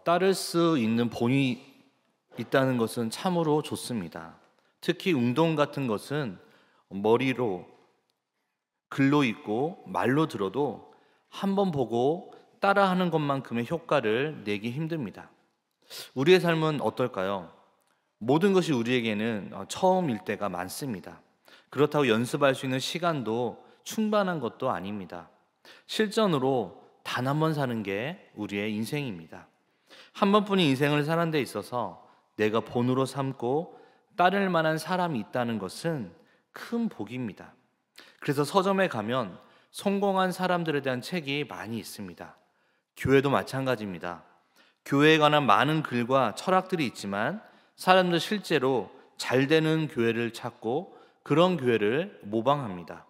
따를 수 있는 본이 있다는 것은 참으로 좋습니다. 특히 운동 같은 것은 머리로 글로 있고 말로 들어도 한 번 보고 따라하는 것만큼의 효과를 내기 힘듭니다. 우리의 삶은 어떨까요? 모든 것이 우리에게는 처음일 때가 많습니다. 그렇다고 연습할 수 있는 시간도 충분한 것도 아닙니다. 실전으로 단 한 번 사는 게 우리의 인생입니다. 한 번뿐인 인생을 사는 데 있어서 내가 본으로 삼고 따를 만한 사람이 있다는 것은 큰 복입니다. 그래서 서점에 가면 성공한 사람들에 대한 책이 많이 있습니다. 교회도 마찬가지입니다. 교회에 관한 많은 글과 철학들이 있지만 사람들 실제로 잘 되는 교회를 찾고 그런 교회를 모방합니다.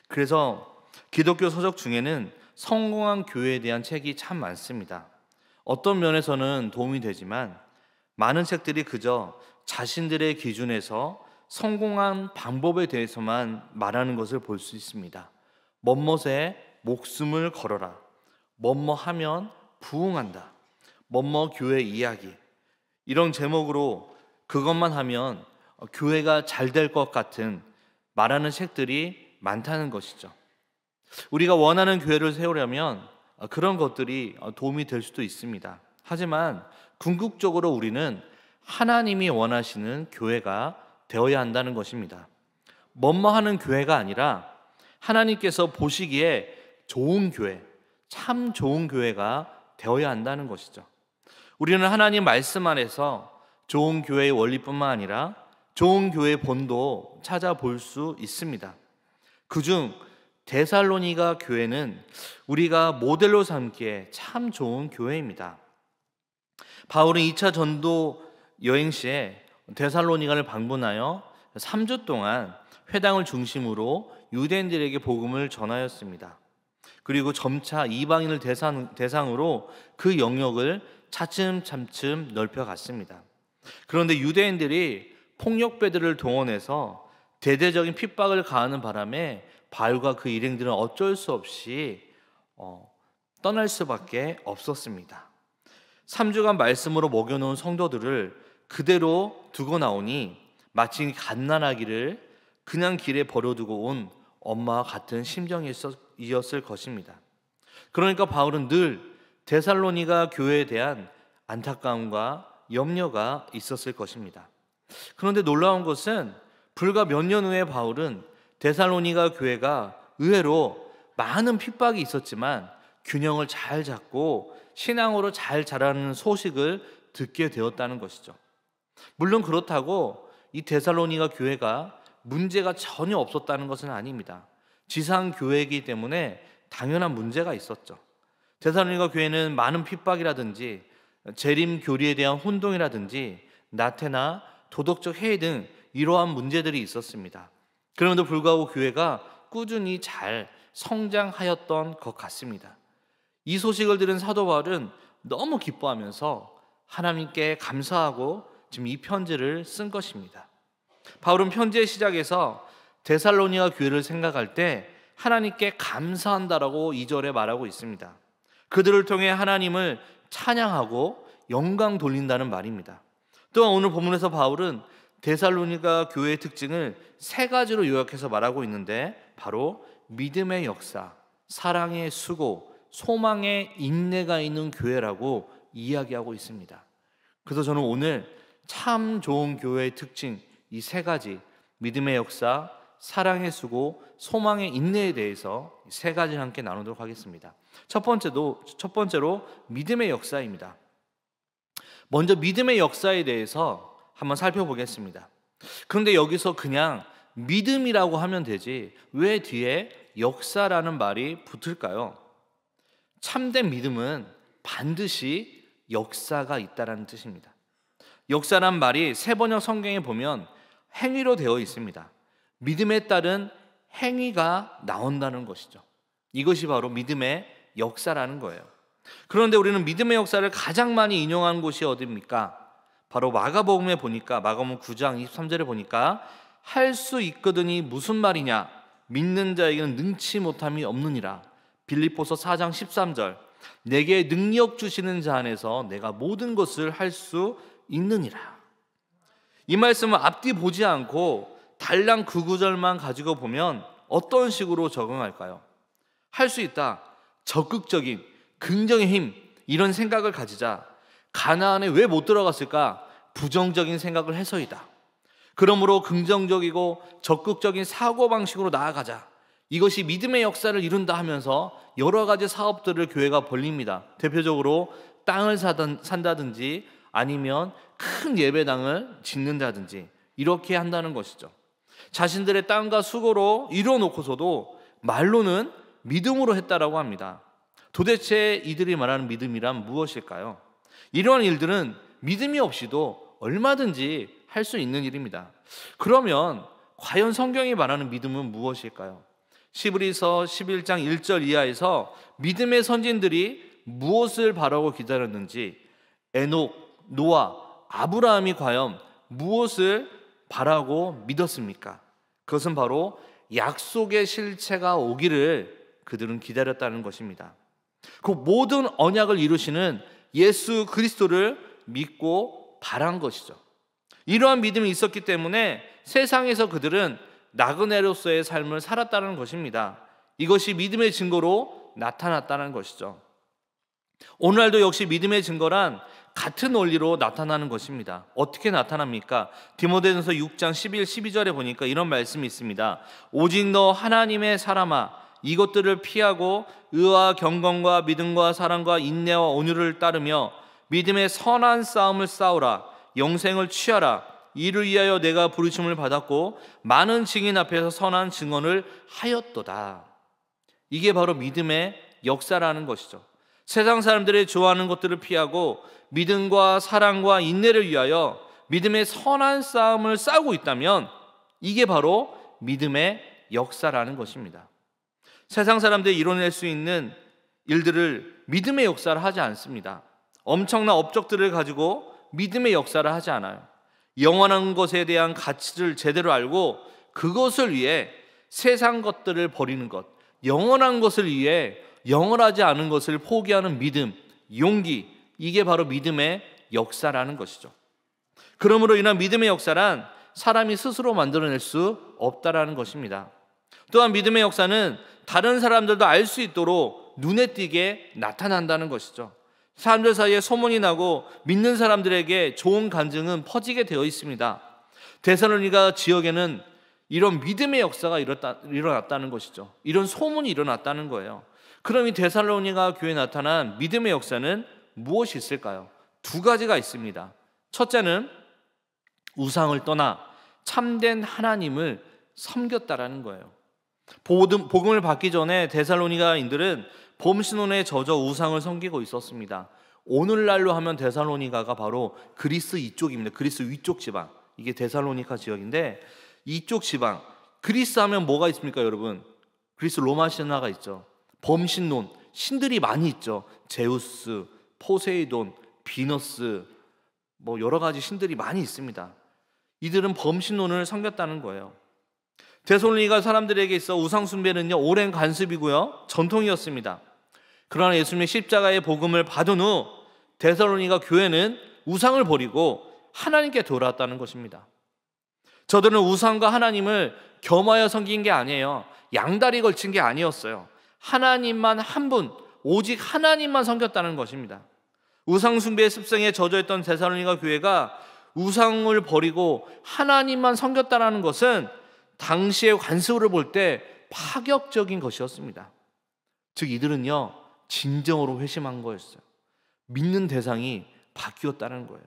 그래서 기독교 서적 중에는 성공한 교회에 대한 책이 참 많습니다. 어떤 면에서는 도움이 되지만 많은 책들이 그저 자신들의 기준에서 성공한 방법에 대해서만 말하는 것을 볼 수 있습니다. 멋멋에 목숨을 걸어라. 멋뭐 하면 부흥한다. 멋뭐 교회 이야기. 이런 제목으로 그것만 하면 교회가 잘 될 것 같은 말하는 책들이 많다는 것이죠. 우리가 원하는 교회를 세우려면 그런 것들이 도움이 될 수도 있습니다. 하지만 궁극적으로 우리는 하나님이 원하시는 교회가 되어야 한다는 것입니다. 뭐뭐 하는 교회가 아니라 하나님께서 보시기에 좋은 교회, 참 좋은 교회가 되어야 한다는 것이죠. 우리는 하나님 말씀 안에서 좋은 교회의 원리뿐만 아니라 좋은 교회의 본도 찾아볼 수 있습니다. 그중 데살로니가 교회는 우리가 모델로 삼기에 참 좋은 교회입니다. 바울은 2차 전도 여행 시에 데살로니가를 방문하여 3주 동안 회당을 중심으로 유대인들에게 복음을 전하였습니다. 그리고 점차 이방인을 대상으로 그 영역을 차츰차츰 넓혀갔습니다. 그런데 유대인들이 폭력배들을 동원해서 대대적인 핍박을 가하는 바람에 바울과 그 일행들은 어쩔 수 없이 떠날 수밖에 없었습니다. 3주간 말씀으로 먹여놓은 성도들을 그대로 두고 나오니 마치 갓난아기를 그냥 길에 버려두고 온 엄마와 같은 심정이었을 것입니다. 그러니까 바울은 늘 데살로니가 교회에 대한 안타까움과 염려가 있었을 것입니다. 그런데 놀라운 것은 불과 몇 년 후에 바울은 데살로니가 교회가 의외로 많은 핍박이 있었지만 균형을 잘 잡고 신앙으로 잘 자라는 소식을 듣게 되었다는 것이죠. 물론 그렇다고 이 데살로니가 교회가 문제가 전혀 없었다는 것은 아닙니다. 지상 교회이기 때문에 당연한 문제가 있었죠. 데살로니가 교회는 많은 핍박이라든지 재림 교리에 대한 혼동이라든지 나태나 도덕적 해이 등 이러한 문제들이 있었습니다. 그럼에도 불구하고 교회가 꾸준히 잘 성장하였던 것 같습니다. 이 소식을 들은 사도 바울은 너무 기뻐하면서 하나님께 감사하고 지금 이 편지를 쓴 것입니다. 바울은 편지의 시작에서 데살로니가 교회를 생각할 때 하나님께 감사한다라고 2절에 말하고 있습니다. 그들을 통해 하나님을 찬양하고 영광 돌린다는 말입니다. 또한 오늘 본문에서 바울은 데살로니가 교회의 특징을 3가지로 요약해서 말하고 있는데 바로 믿음의 역사, 사랑의 수고, 소망의 인내가 있는 교회라고 이야기하고 있습니다. 그래서 저는 오늘 참 좋은 교회의 특징 이 3가지 믿음의 역사, 사랑의 수고, 소망의 인내에 대해서 3가지를 함께 나누도록 하겠습니다. 첫 번째로 믿음의 역사입니다. 먼저 믿음의 역사에 대해서 한번 살펴보겠습니다. 그런데 여기서 그냥 믿음이라고 하면 되지 왜 뒤에 역사라는 말이 붙을까요? 참된 믿음은 반드시 역사가 있다는 뜻입니다. 역사란 말이 세번역 성경에 보면 행위로 되어 있습니다. 믿음에 따른 행위가 나온다는 것이죠. 이것이 바로 믿음의 역사라는 거예요. 그런데 우리는 믿음의 역사를 가장 많이 인용한 곳이 어디입니까? 바로 마가복음에 보니까 마가복음 9장 23절에 보니까 할 수 있거든이 무슨 말이냐? 믿는 자에게는 능치 못함이 없느니라. 빌립보서 4장 13절 내게 능력 주시는 자 안에서 내가 모든 것을 할 수 있느니라. 이 말씀을 앞뒤 보지 않고 달랑 그 구절만 가지고 보면 어떤 식으로 적응할까요? 할 수 있다, 적극적인 긍정의 힘, 이런 생각을 가지자. 가나안에 왜 못 들어갔을까? 부정적인 생각을 해서이다. 그러므로 긍정적이고 적극적인 사고방식으로 나아가자. 이것이 믿음의 역사를 이룬다 하면서 여러 가지 사업들을 교회가 벌립니다. 대표적으로 땅을 산다든지 아니면 큰 예배당을 짓는다든지 이렇게 한다는 것이죠. 자신들의 땅과 수고로 이뤄놓고서도 말로는 믿음으로 했다라고 합니다. 도대체 이들이 말하는 믿음이란 무엇일까요? 이러한 일들은 믿음이 없이도 얼마든지 할 수 있는 일입니다. 그러면 과연 성경이 말하는 믿음은 무엇일까요? 시브리서 11장 1절 이하에서 믿음의 선진들이 무엇을 바라고 기다렸는지, 에녹, 노아, 아브라함이 과연 무엇을 바라고 믿었습니까? 그것은 바로 약속의 실체가 오기를 그들은 기다렸다는 것입니다. 그 모든 언약을 이루시는 예수 그리스도를 믿고 바란 것이죠. 이러한 믿음이 있었기 때문에 세상에서 그들은 나그네로서의 삶을 살았다는 것입니다. 이것이 믿음의 증거로 나타났다는 것이죠. 오늘날도 역시 믿음의 증거란 같은 원리로 나타나는 것입니다. 어떻게 나타납니까? 디모데전서 6장 11, 12절에 보니까 이런 말씀이 있습니다. 오직 너 하나님의 사람아, 이것들을 피하고 의와 경건과 믿음과 사랑과 인내와 온유를 따르며 믿음의 선한 싸움을 싸우라. 영생을 취하라. 이를 위하여 내가 부르심을 받았고 많은 증인 앞에서 선한 증언을 하였도다. 이게 바로 믿음의 역사라는 것이죠. 세상 사람들이 좋아하는 것들을 피하고 믿음과 사랑과 인내를 위하여 믿음의 선한 싸움을 싸우고 있다면 이게 바로 믿음의 역사라는 것입니다. 세상 사람들이 이뤄낼 수 있는 일들을 믿음의 역사를 하지 않습니다. 엄청난 업적들을 가지고 믿음의 역사를 하지 않아요. 영원한 것에 대한 가치를 제대로 알고 그것을 위해 세상 것들을 버리는 것, 영원한 것을 위해 영원하지 않은 것을 포기하는 믿음, 용기, 이게 바로 믿음의 역사라는 것이죠. 그러므로 인한 믿음의 역사란 사람이 스스로 만들어낼 수 없다라는 것입니다. 또한 믿음의 역사는 다른 사람들도 알 수 있도록 눈에 띄게 나타난다는 것이죠. 사람들 사이에 소문이 나고 믿는 사람들에게 좋은 간증은 퍼지게 되어 있습니다. 데살로니가 지역에는 이런 믿음의 역사가 일어났다는 것이죠. 이런 소문이 일어났다는 거예요. 그럼 이 데살로니가 교회에 나타난 믿음의 역사는 무엇이 있을까요? 두 가지가 있습니다. 첫째는 우상을 떠나 참된 하나님을 섬겼다라는 거예요. 복음을 받기 전에 데살로니가인들은 범신론에 젖어 우상을 섬기고 있었습니다. 오늘날로 하면 데살로니가가 바로 그리스 이쪽입니다. 그리스 위쪽 지방, 이게 데살로니가 지역인데 이쪽 지방, 그리스 하면 뭐가 있습니까 여러분? 그리스 로마 신화가 있죠. 범신론, 신들이 많이 있죠. 제우스, 포세이돈, 비너스, 뭐 여러 가지 신들이 많이 있습니다. 이들은 범신론을 섬겼다는 거예요. 데살로니가 사람들에게 있어 우상 숭배는요 오랜 관습이고요 전통이었습니다. 그러나 예수님의 십자가의 복음을 받은 후 데살로니가 교회는 우상을 버리고 하나님께 돌아왔다는 것입니다. 저들은 우상과 하나님을 겸하여 섬긴 게 아니에요. 양다리 걸친 게 아니었어요. 하나님만 한 분, 오직 하나님만 섬겼다는 것입니다. 우상 숭배의 습성에 젖어있던 데살로니가 교회가 우상을 버리고 하나님만 섬겼다는 것은 당시의 관습으로 볼 때 파격적인 것이었습니다. 즉 이들은요 진정으로 회심한 거였어요. 믿는 대상이 바뀌었다는 거예요.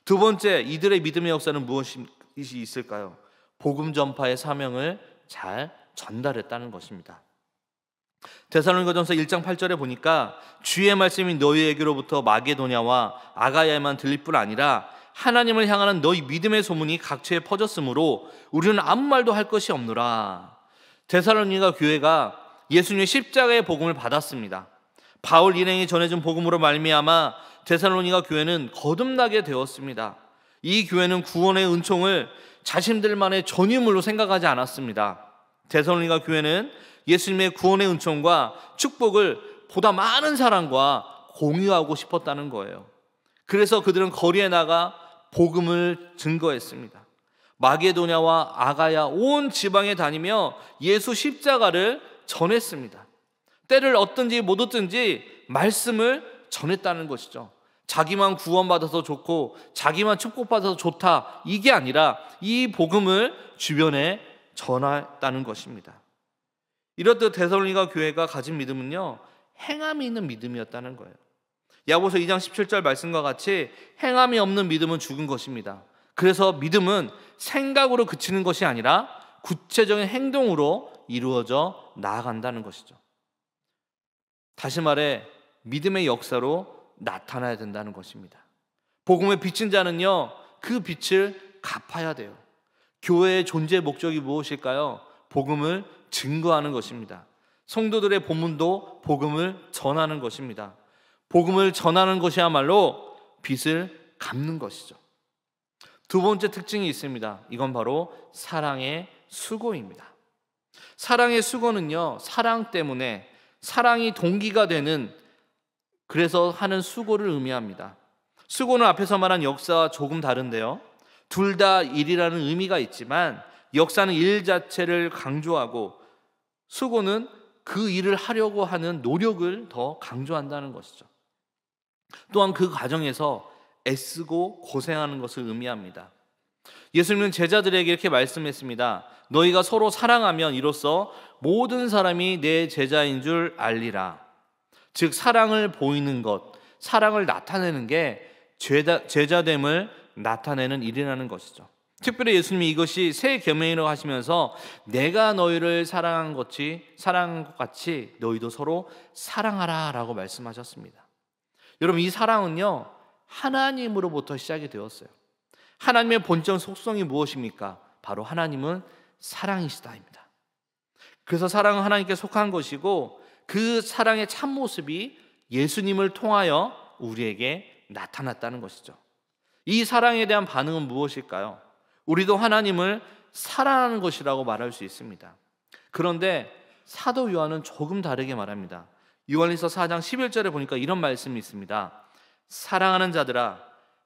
두 번째, 이들의 믿음의 역사는 무엇이 있을까요? 복음 전파의 사명을 잘 전달했다는 것입니다. 데살로니가전서 1장 8절에 보니까 주의 말씀이 너희에게로부터 마게도냐와 아가야에만 들릴 뿐 아니라 하나님을 향하는 너희 믿음의 소문이 각처에 퍼졌으므로 우리는 아무 말도 할 것이 없노라. 데살로니가 교회가 예수님의 십자가의 복음을 받았습니다. 바울 일행이 전해준 복음으로 말미암아 데살로니가 교회는 거듭나게 되었습니다. 이 교회는 구원의 은총을 자신들만의 전유물로 생각하지 않았습니다. 데살로니가 교회는 예수님의 구원의 은총과 축복을 보다 많은 사람과 공유하고 싶었다는 거예요. 그래서 그들은 거리에 나가 복음을 증거했습니다. 마게도냐와 아가야 온 지방에 다니며 예수 십자가를 전했습니다. 때를 얻든지 못 얻든지 말씀을 전했다는 것이죠. 자기만 구원받아서 좋고 자기만 축복받아서 좋다, 이게 아니라 이 복음을 주변에 전했다는 것입니다. 이렇듯 데살로니가 교회가 가진 믿음은요, 행함이 있는 믿음이었다는 거예요. 야고보서 2장 17절 말씀과 같이 행함이 없는 믿음은 죽은 것입니다. 그래서 믿음은 생각으로 그치는 것이 아니라 구체적인 행동으로 이루어져 나아간다는 것이죠. 다시 말해 믿음의 역사로 나타나야 된다는 것입니다. 복음의 비친 자는요, 그 빛을 갚아야 돼요. 교회의 존재 목적이 무엇일까요? 복음을 증거하는 것입니다. 성도들의 본문도 복음을 전하는 것입니다. 복음을 전하는 것이야말로 빚을 갚는 것이죠. 두 번째 특징이 있습니다. 이건 바로 사랑의 수고입니다. 사랑의 수고는요, 사랑 때문에 사랑이 동기가 되는, 그래서 하는 수고를 의미합니다. 수고는 앞에서 말한 역사와 조금 다른데요, 둘 다 일이라는 의미가 있지만 역사는 일 자체를 강조하고 수고는 그 일을 하려고 하는 노력을 더 강조한다는 것이죠. 또한 그 과정에서 애쓰고 고생하는 것을 의미합니다. 예수님은 제자들에게 이렇게 말씀했습니다. 너희가 서로 사랑하면 이로써 모든 사람이 내 제자인 줄 알리라. 즉 사랑을 보이는 것, 사랑을 나타내는 게 제자됨을 나타내는 일이라는 것이죠. 특별히 예수님이 이것이 새 계명이라고 하시면서 내가 너희를 사랑한 것 같이 너희도 서로 사랑하라 라고 말씀하셨습니다. 여러분, 이 사랑은요, 하나님으로부터 시작이 되었어요. 하나님의 본적 속성이 무엇입니까? 바로 하나님은 사랑이시다입니다. 그래서 사랑은 하나님께 속한 것이고 그 사랑의 참모습이 예수님을 통하여 우리에게 나타났다는 것이죠. 이 사랑에 대한 반응은 무엇일까요? 우리도 하나님을 사랑하는 것이라고 말할 수 있습니다. 그런데 사도 요한은 조금 다르게 말합니다. 요한일서 4장 11절에 보니까 이런 말씀이 있습니다. 사랑하는 자들아,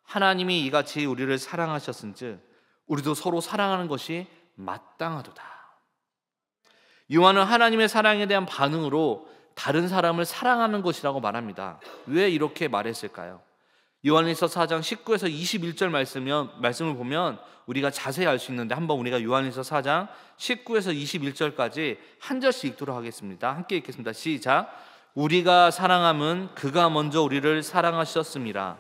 하나님이 이같이 우리를 사랑하셨은즉 우리도 서로 사랑하는 것이 마땅하도다. 요한은 하나님의 사랑에 대한 반응으로 다른 사람을 사랑하는 것이라고 말합니다. 왜 이렇게 말했을까요? 요한일서 4장 19에서 21절 말씀을 보면 우리가 자세히 알 수 있는데, 한번 우리가 요한일서 4장 19에서 21절까지 한 절씩 읽도록 하겠습니다. 함께 읽겠습니다. 시작. 우리가 사랑함은 그가 먼저 우리를 사랑하셨음이라.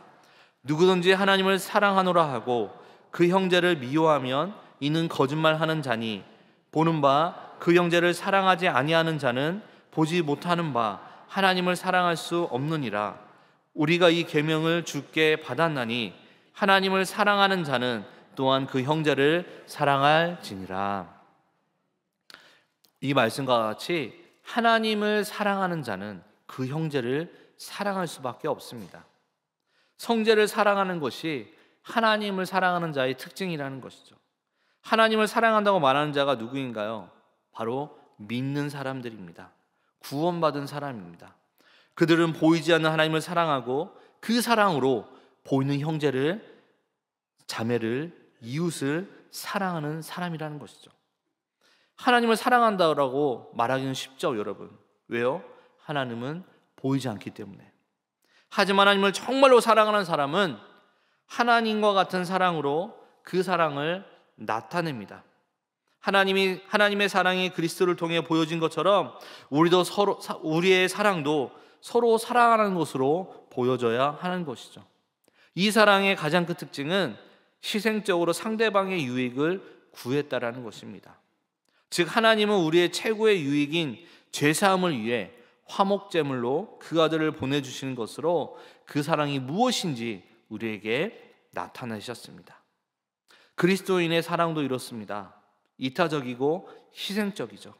누구든지 하나님을 사랑하노라 하고 그 형제를 미워하면 이는 거짓말하는 자니, 보는 바 그 형제를 사랑하지 아니하는 자는 보지 못하는 바 하나님을 사랑할 수 없느니라. 우리가 이 계명을 주께 받았나니 하나님을 사랑하는 자는 또한 그 형제를 사랑할지니라. 이 말씀과 같이 하나님을 사랑하는 자는 그 형제를 사랑할 수밖에 없습니다. 형제를 사랑하는 것이 하나님을 사랑하는 자의 특징이라는 것이죠. 하나님을 사랑한다고 말하는 자가 누구인가요? 바로 믿는 사람들입니다. 구원받은 사람입니다. 그들은 보이지 않는 하나님을 사랑하고 그 사랑으로 보이는 형제를, 자매를, 이웃을 사랑하는 사람이라는 것이죠. 하나님을 사랑한다고 말하기는 쉽죠, 여러분. 왜요? 하나님은 보이지 않기 때문에. 하지만 하나님을 정말로 사랑하는 사람은 하나님과 같은 사랑으로 그 사랑을 나타냅니다. 하나님의 사랑이 그리스도를 통해 보여진 것처럼 우리의 사랑도 서로 사랑하는 것으로 보여져야 하는 것이죠. 이 사랑의 가장 큰 특징은 희생적으로 상대방의 유익을 구했다라는 것입니다. 즉 하나님은 우리의 최고의 유익인 죄사함을 위해 화목제물로 그 아들을 보내주시는 것으로 그 사랑이 무엇인지 우리에게 나타내셨습니다. 그리스도인의 사랑도 이렇습니다. 이타적이고 희생적이죠.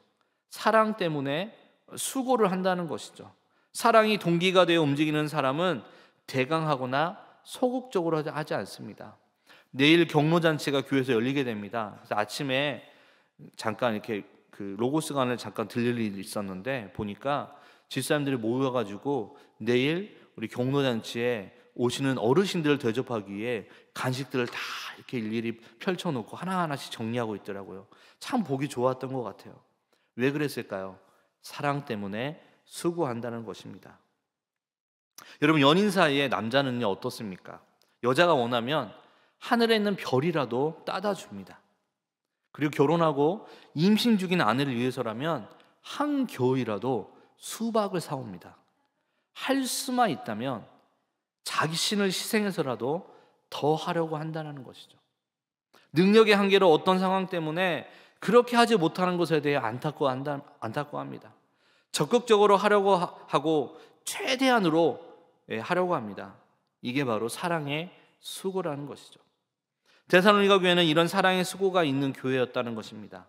사랑 때문에 수고를 한다는 것이죠. 사랑이 동기가 되어 움직이는 사람은 대강하거나 소극적으로 하지 않습니다. 내일 경로잔치가 교회에서 열리게 됩니다. 그래서 아침에 잠깐 이렇게 그 로고스관을 잠깐 들릴 일이 있었는데 보니까 집사람들이 모여가지고 내일 우리 경로잔치에 오시는 어르신들을 대접하기 위해 간식들을 다 이렇게 일일이 펼쳐놓고 하나하나씩 정리하고 있더라고요. 참 보기 좋았던 것 같아요. 왜 그랬을까요? 사랑 때문에 수고한다는 것입니다. 여러분, 연인 사이에 남자는요 어떻습니까? 여자가 원하면 하늘에 있는 별이라도 따다 줍니다. 그리고 결혼하고 임신 중인 아내를 위해서라면 한겨울이라도 수박을 사옵니다. 할 수만 있다면 자기 신을 희생해서라도 더 하려고 한다는 것이죠. 능력의 한계로 어떤 상황 때문에 그렇게 하지 못하는 것에 대해 안타까워합니다. 적극적으로 하려고 하고 최대한으로 하려고 합니다. 이게 바로 사랑의 수고라는 것이죠. 데살로니가 교회는 이런 사랑의 수고가 있는 교회였다는 것입니다.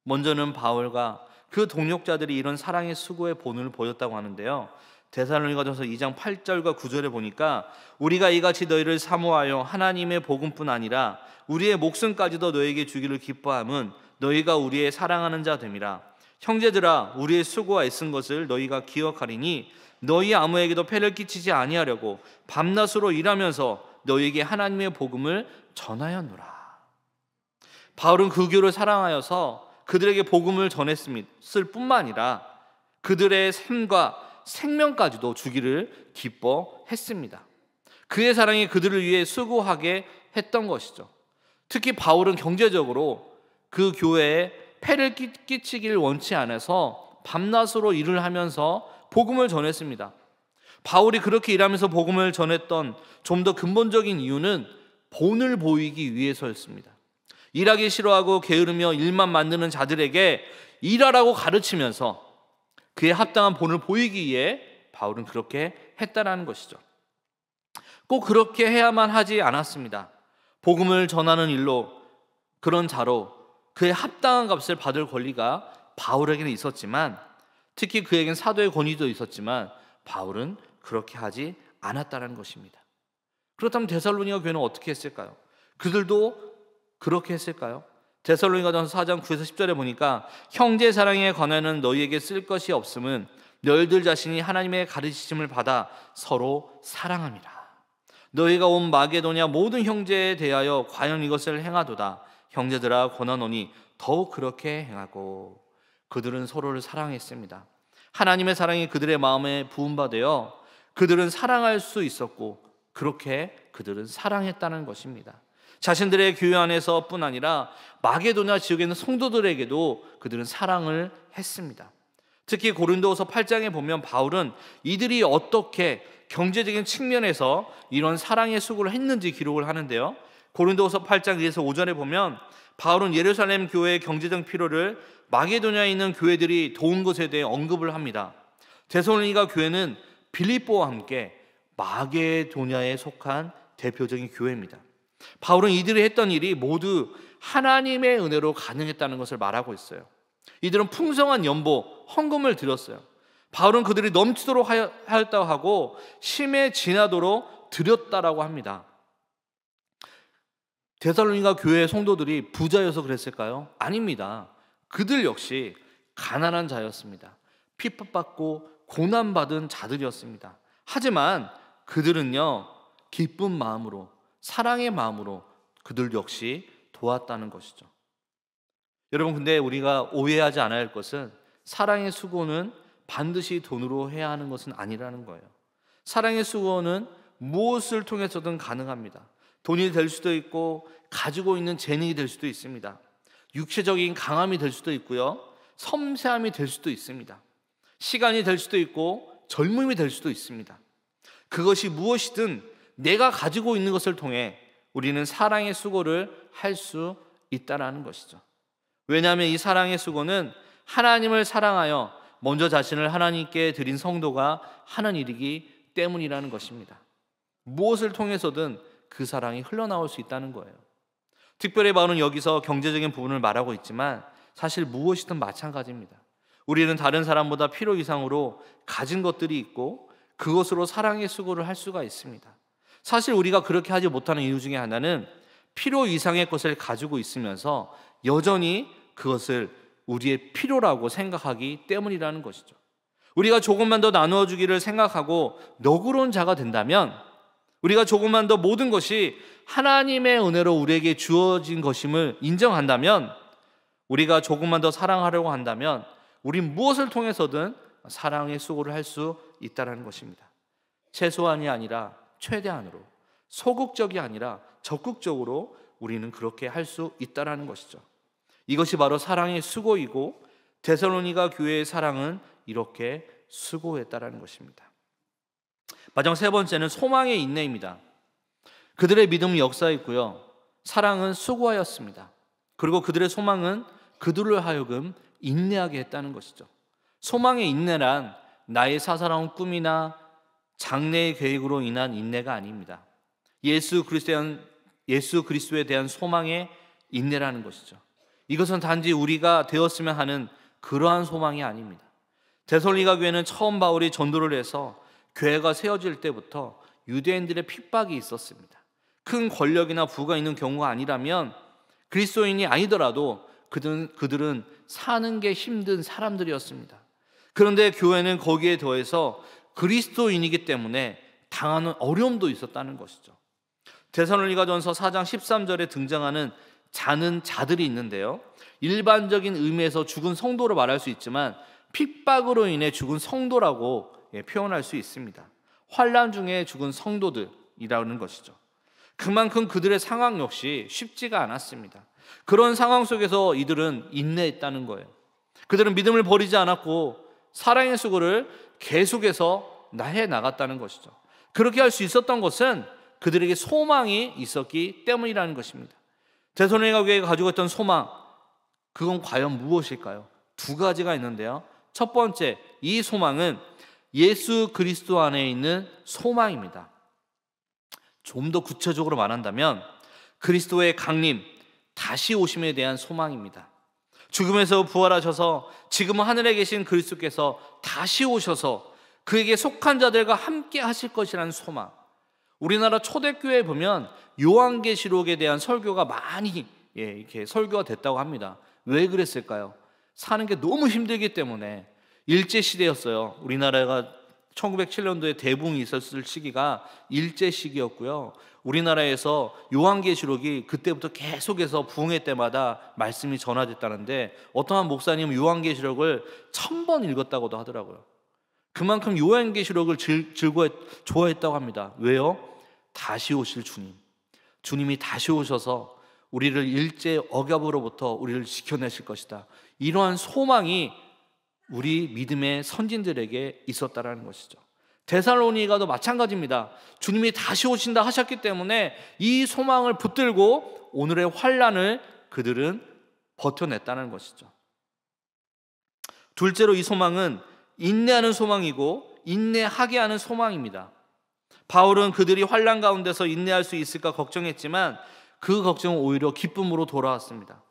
먼저는 바울과 그 동역자들이 이런 사랑의 수고의 본을 보였다고 하는데요, 데살로니가전서 2장 8절과 9절에 보니까 우리가 이같이 너희를 사모하여 하나님의 복음뿐 아니라 우리의 목숨까지도 너에게 주기를 기뻐함은 너희가 우리의 사랑하는 자 됨이라. 형제들아, 우리의 수고와 애쓴 것을 너희가 기억하리니 너희 아무에게도 폐를 끼치지 아니하려고 밤낮으로 일하면서 너희에게 하나님의 복음을 전하였노라. 바울은 그 교를 사랑하여서 그들에게 복음을 전했을 뿐만 아니라 그들의 삶과 생명까지도 주기를 기뻐했습니다. 그의 사랑이 그들을 위해 수고하게 했던 것이죠. 특히 바울은 경제적으로 그 교회에 폐를 끼치길 원치 않아서 밤낮으로 일을 하면서 복음을 전했습니다. 바울이 그렇게 일하면서 복음을 전했던 좀 더 근본적인 이유는 본을 보이기 위해서였습니다. 일하기 싫어하고 게으르며 일만 만드는 자들에게 일하라고 가르치면서 그에 합당한 본을 보이기 위해 바울은 그렇게 했다라는 것이죠. 꼭 그렇게 해야만 하지 않았습니다. 복음을 전하는 일로, 그런 자로 그에 합당한 값을 받을 권리가 바울에게는 있었지만, 특히 그에겐 사도의 권위도 있었지만 바울은 그렇게 하지 않았다는 것입니다. 그렇다면 데살로니가 교회는 어떻게 했을까요? 그들도 그렇게 했을까요? 데살로니가전서 4장 9에서 10절에 보니까 형제 사랑에 관하여는 너희에게 쓸 것이 없음은 너희들 자신이 하나님의 가르치심을 받아 서로 사랑함이라. 너희가 온 마게도냐 모든 형제에 대하여 과연 이것을 행하도다. 형제들아 권하노니 더욱 그렇게 행하고. 그들은 서로를 사랑했습니다. 하나님의 사랑이 그들의 마음에 부음받아 그들은 사랑할 수 있었고, 그렇게 그들은 사랑했다는 것입니다. 자신들의 교회 안에서 뿐 아니라 마게도냐 지역에 있는 성도들에게도 그들은 사랑을 했습니다. 특히 고린도후서 8장에 보면 바울은 이들이 어떻게 경제적인 측면에서 이런 사랑의 수고를 했는지 기록을 하는데요, 고린도후서 8장 2에서 5절에 보면 바울은 예루살렘 교회의 경제적 필요를 마게도냐에 있는 교회들이 도운 것에 대해 언급을 합니다. 데살로니가 교회는 빌립보와 함께 마게도냐에 속한 대표적인 교회입니다. 바울은 이들이 했던 일이 모두 하나님의 은혜로 가능했다는 것을 말하고 있어요. 이들은 풍성한 연보, 헌금을 드렸어요. 바울은 그들이 넘치도록 하였다고 하고 심에 지나도록 드렸다라고 합니다. 데살로니가 교회의 성도들이 부자여서 그랬을까요? 아닙니다. 그들 역시 가난한 자였습니다. 핍박받고 고난받은 자들이었습니다. 하지만 그들은요, 기쁜 마음으로, 사랑의 마음으로 그들 역시 도왔다는 것이죠. 여러분, 근데 우리가 오해하지 않아야 할 것은 사랑의 수고는 반드시 돈으로 해야 하는 것은 아니라는 거예요. 사랑의 수고는 무엇을 통해서든 가능합니다. 돈이 될 수도 있고 가지고 있는 재능이 될 수도 있습니다. 육체적인 강함이 될 수도 있고요, 섬세함이 될 수도 있습니다. 시간이 될 수도 있고 젊음이 될 수도 있습니다. 그것이 무엇이든 내가 가지고 있는 것을 통해 우리는 사랑의 수고를 할 수 있다는 것이죠. 왜냐하면 이 사랑의 수고는 하나님을 사랑하여 먼저 자신을 하나님께 드린 성도가 하는 일이기 때문이라는 것입니다. 무엇을 통해서든 그 사랑이 흘러나올 수 있다는 거예요. 특별히 바울은 여기서 경제적인 부분을 말하고 있지만 사실 무엇이든 마찬가지입니다. 우리는 다른 사람보다 필요 이상으로 가진 것들이 있고 그것으로 사랑의 수고를 할 수가 있습니다. 사실 우리가 그렇게 하지 못하는 이유 중에 하나는 필요 이상의 것을 가지고 있으면서 여전히 그것을 우리의 필요라고 생각하기 때문이라는 것이죠. 우리가 조금만 더 나누어 주기를 생각하고 너그러운 자가 된다면, 우리가 조금만 더 모든 것이 하나님의 은혜로 우리에게 주어진 것임을 인정한다면, 우리가 조금만 더 사랑하려고 한다면 우린 무엇을 통해서든 사랑의 수고를 할 수 있다는 것입니다. 최소한이 아니라 최대한으로, 소극적이 아니라 적극적으로 우리는 그렇게 할 수 있다는 것이죠. 이것이 바로 사랑의 수고이고, 데살로니가 교회의 사랑은 이렇게 수고했다는 것입니다. 마지막 세 번째는 소망의 인내입니다. 그들의 믿음은 역사했고요, 사랑은 수고하였습니다. 그리고 그들의 소망은 그들로 하여금 인내하게 했다는 것이죠. 소망의 인내란 나의 사사로운 꿈이나 장래의 계획으로 인한 인내가 아닙니다. 예수 그리스도에 대한 소망의 인내라는 것이죠. 이것은 단지 우리가 되었으면 하는 그러한 소망이 아닙니다. 데살로니가 교회는 처음 바울이 전도를 해서 교회가 세워질 때부터 유대인들의 핍박이 있었습니다. 큰 권력이나 부가 있는 경우가 아니라면, 그리스도인이 아니더라도 그들은 사는 게 힘든 사람들이었습니다. 그런데 교회는 거기에 더해서 그리스도인이기 때문에 당하는 어려움도 있었다는 것이죠. 데살로니가전서 4장 13절에 등장하는 자는 자들이 있는데요, 일반적인 의미에서 죽은 성도로 말할 수 있지만 핍박으로 인해 죽은 성도라고 표현할 수 있습니다. 환난 중에 죽은 성도들이라는 것이죠. 그만큼 그들의 상황 역시 쉽지가 않았습니다. 그런 상황 속에서 이들은 인내했다는 거예요. 그들은 믿음을 버리지 않았고 사랑의 수고를 계속해서 해 나갔다는 것이죠. 그렇게 할 수 있었던 것은 그들에게 소망이 있었기 때문이라는 것입니다. 데살로니가 교회가 가지고 있던 소망, 그건 과연 무엇일까요? 두 가지가 있는데요, 첫 번째, 이 소망은 예수 그리스도 안에 있는 소망입니다. 좀 더 구체적으로 말한다면 그리스도의 강림, 다시 오심에 대한 소망입니다. 죽음에서 부활하셔서 지금 하늘에 계신 그리스도께서 다시 오셔서 그에게 속한 자들과 함께 하실 것이라는 소망. 우리나라 초대교회에 보면 요한계시록에 대한 설교가 많이 이렇게 설교가 됐다고 합니다. 왜 그랬을까요? 사는 게 너무 힘들기 때문에. 일제시대였어요. 우리나라가 1907년도에 대붕이 있었을 시기가 일제시기였고요, 우리나라에서 요한계시록이 그때부터 계속해서 부흥회 때마다 말씀이 전화됐다는데, 어떠한 목사님은 요한계시록을 1000번 읽었다고도 하더라고요. 그만큼 요한계시록을 좋아했다고 합니다. 왜요? 다시 오실 주님이 다시 오셔서 우리를 일제 억압으로부터 우리를 지켜내실 것이다, 이러한 소망이 우리 믿음의 선진들에게 있었다라는 것이죠. 데살로니가도 마찬가지입니다. 주님이 다시 오신다 하셨기 때문에 이 소망을 붙들고 오늘의 환난을 그들은 버텨냈다는 것이죠. 둘째로, 이 소망은 인내하는 소망이고 인내하게 하는 소망입니다. 바울은 그들이 환난 가운데서 인내할 수 있을까 걱정했지만 그 걱정은 오히려 기쁨으로 돌아왔습니다.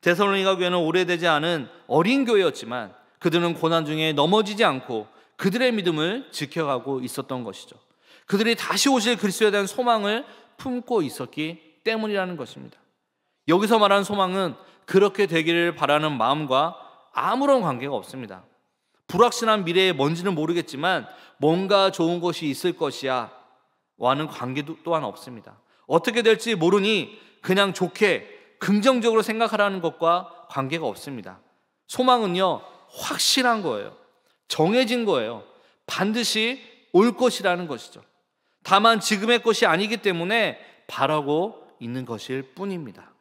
데살로니가 교회는 오래되지 않은 어린 교회였지만 그들은 고난 중에 넘어지지 않고 그들의 믿음을 지켜가고 있었던 것이죠. 그들이 다시 오실 그리스도에 대한 소망을 품고 있었기 때문이라는 것입니다. 여기서 말하는 소망은 그렇게 되기를 바라는 마음과 아무런 관계가 없습니다. 불확실한 미래에 뭔지는 모르겠지만 뭔가 좋은 것이 있을 것이야 와는 관계도 또한 없습니다. 어떻게 될지 모르니 그냥 좋게 긍정적으로 생각하라는 것과 관계가 없습니다. 소망은요, 확실한 거예요. 정해진 거예요. 반드시 올 것이라는 것이죠. 다만 지금의 것이 아니기 때문에 바라고 있는 것일 뿐입니다.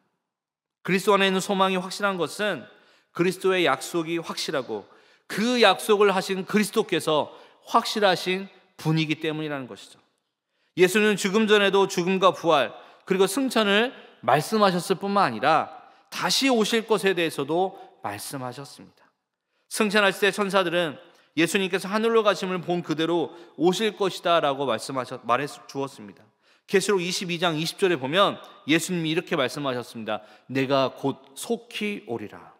그리스도 안에 있는 소망이 확실한 것은 그리스도의 약속이 확실하고 그 약속을 하신 그리스도께서 확실하신 분이기 때문이라는 것이죠. 예수는 죽음 전에도 죽음과 부활 그리고 승천을 말씀하셨을 뿐만 아니라 다시 오실 것에 대해서도 말씀하셨습니다. 승천하실 때 천사들은 예수님께서 하늘로 가심을 본 그대로 오실 것이다 라고 말해 주었습니다. 계시록 22장 20절에 보면 예수님이 이렇게 말씀하셨습니다. 내가 곧 속히 오리라.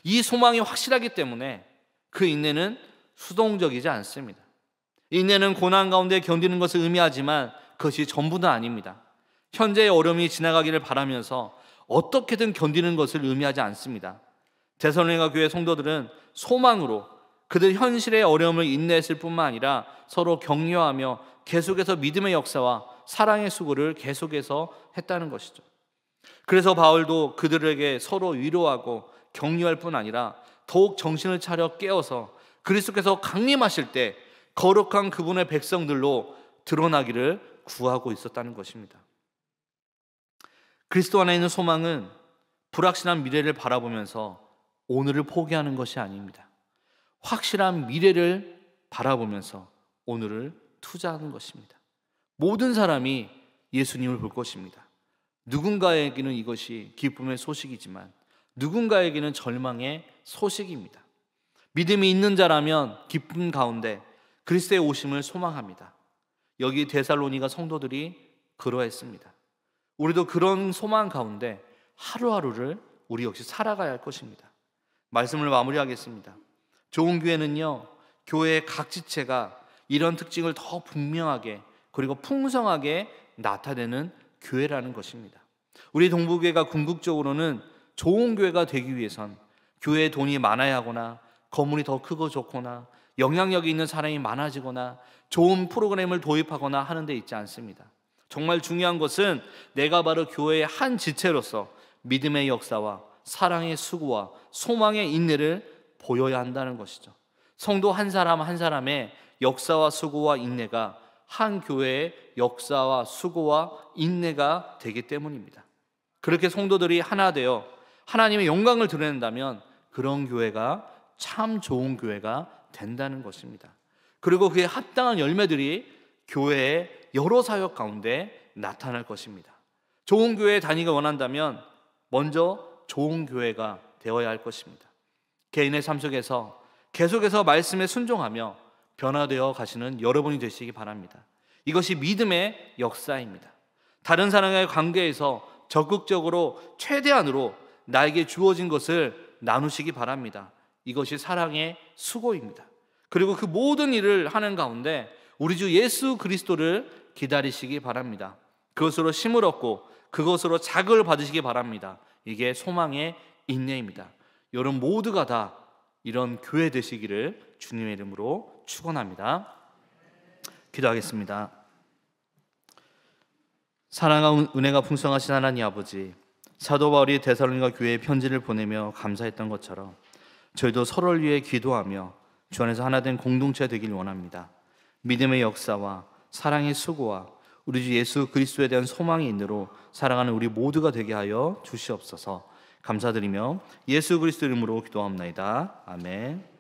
이 소망이 확실하기 때문에 그 인내는 수동적이지 않습니다. 인내는 고난 가운데 견디는 것을 의미하지만 그것이 전부는 아닙니다. 현재의 어려움이 지나가기를 바라면서 어떻게든 견디는 것을 의미하지 않습니다. 데살로니가 교회 성도들은 소망으로 그들 현실의 어려움을 인내했을 뿐만 아니라 서로 격려하며 계속해서 믿음의 역사와 사랑의 수고를 계속해서 했다는 것이죠. 그래서 바울도 그들에게 서로 위로하고 격려할 뿐 아니라 더욱 정신을 차려 깨어서 그리스도께서 강림하실 때 거룩한 그분의 백성들로 드러나기를 구하고 있었다는 것입니다. 그리스도 안에 있는 소망은 불확실한 미래를 바라보면서 오늘을 포기하는 것이 아닙니다. 확실한 미래를 바라보면서 오늘을 투자하는 것입니다. 모든 사람이 예수님을 볼 것입니다. 누군가에게는 이것이 기쁨의 소식이지만 누군가에게는 절망의 소식입니다. 믿음이 있는 자라면 기쁨 가운데 그리스도의 오심을 소망합니다. 여기 데살로니가 성도들이 그러했습니다. 우리도 그런 소망 가운데 하루하루를 우리 역시 살아가야 할 것입니다. 말씀을 마무리하겠습니다. 좋은 교회는요, 교회의 각 지체가 이런 특징을 더 분명하게 그리고 풍성하게 나타내는 교회라는 것입니다. 우리 동부교회가 궁극적으로는 좋은 교회가 되기 위해선 교회에 돈이 많아야 하거나 건물이 더 크고 좋거나 영향력이 있는 사람이 많아지거나 좋은 프로그램을 도입하거나 하는 데 있지 않습니다. 정말 중요한 것은 내가 바로 교회의 한 지체로서 믿음의 역사와 사랑의 수고와 소망의 인내를 보여야 한다는 것이죠. 성도 한 사람 한 사람의 역사와 수고와 인내가 한 교회의 역사와 수고와 인내가 되기 때문입니다. 그렇게 성도들이 하나 되어 하나님의 영광을 드러낸다면 그런 교회가 참 좋은 교회가 된다는 것입니다. 그리고 그에 합당한 열매들이 교회의 여러 사역 가운데 나타날 것입니다. 좋은 교회에 다니기 원한다면 먼저 좋은 교회가 되어야 할 것입니다. 개인의 삶 속에서 계속해서 말씀에 순종하며 변화되어 가시는 여러분이 되시기 바랍니다. 이것이 믿음의 역사입니다. 다른 사람과의 관계에서 적극적으로 최대한으로 나에게 주어진 것을 나누시기 바랍니다. 이것이 사랑의 수고입니다. 그리고 그 모든 일을 하는 가운데 우리 주 예수 그리스도를 기다리시기 바랍니다. 그것으로 힘을 얻고 그것으로 자극을 받으시기 바랍니다. 이게 소망의 인내입니다. 여러분 모두가 다 이런 교회 되시기를 주님의 이름으로 축원합니다. 기도하겠습니다. 사랑과 은혜가 풍성하신 하나님 아버지, 사도 바울이 데살로니가 교회에 편지를 보내며 감사했던 것처럼 저희도 서로를 위해 기도하며 주 안에서 하나 된 공동체가 되길 원합니다. 믿음의 역사와 사랑의 수고와 우리 주 예수 그리스도에 대한 소망의 인내로 살아가는 우리 모두가 되게 하여 주시옵소서. 감사드리며 예수 그리스도 이름으로 기도합나이다. 아멘.